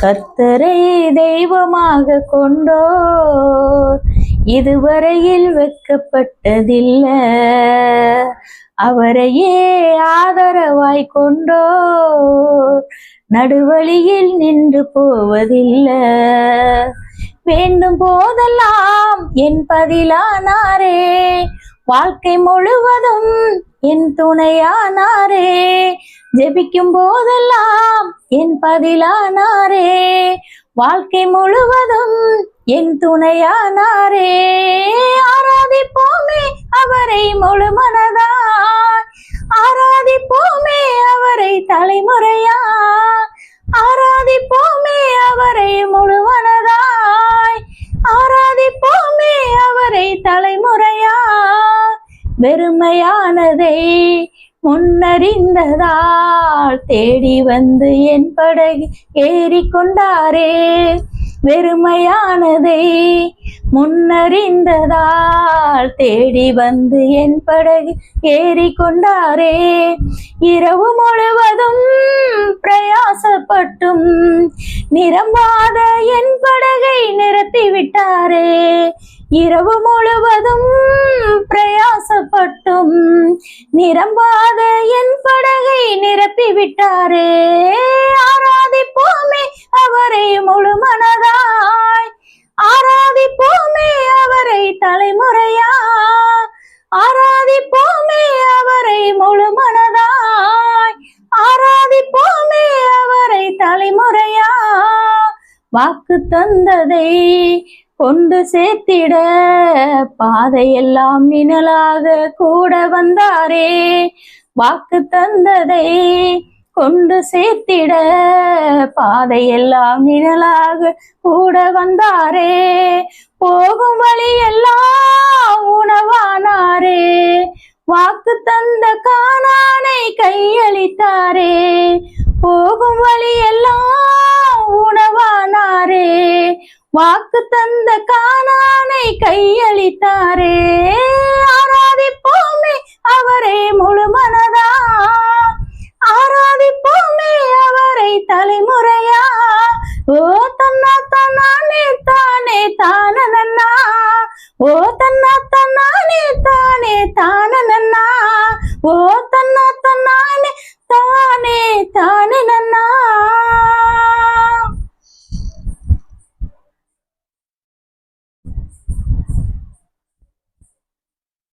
கர்த்தரை தெய்வமாக கொண்டோர் இதுவரையில் வெட்கப்பட்டதில்லை. அவரையே ஆதரவாய் கொண்டோர் நடுவழியில் நின்று போவதில்லை. வேண்டும் போதெல்லாம் என் பதிலானாரே, வாழ்க்கை முழுவதும் என் துணையானாரே. ஜெபிக்கும் போதெல்லாம் என் பதிலானாரே, வாழ்க்கை முழுவதும் என் துணையானாரே. ஆராதிப்போமே அவரை முழு மனதாய், ஆராதிப்போமே அவரை தலைமுறையா, ஆராதிப்போமே அவரை முழு மனதாய், ஆராதிப்போமே அவரை தலைமுறையா. வெறுமையானதை முன்னறிந்ததால் தேடி வந்து என் படகு ஏறிக்கொண்டாரே. வெறுமையானதை முன்னறிந்ததால் தேடி வந்து என் படகு ஏறிக்கொண்டாரே. இரவு முழுவதும் பிரயாசப்பட்டும் நிரம்பாத என் படகை நிறுத்தி விட்டாரே. இரவு முழுவதும் பிரயாசப்பட்டும் நிரம்பாத என் படகை நிரப்பி விட்டாரே. ஆராதிப்போமே அவரை முழு மனதாய், ஆராதிப்போமே அவரை தலைமுறையா, ஆராதிப்போமே அவரை முழு மனதாய், ஆராதிப்போமே அவரை தலைமுறையா. வாக்கு தந்ததை கொண்டு சேர்த்திட பாதையெல்லாம் நிழலாக கூட வந்தாரே. வாக்கு தந்ததை கொண்டு சேர்த்திட பாதையெல்லாம் நிழலாக கூட வந்தாரே. போகும் வழியெல்லாம் உணவானாரே, வாக்கு தந்த கானானை கையளித்தாரே. போகும் வழியெல்லாம் உணவானாரே, வாக்கு தந்த கானானை கையளித்தாரே.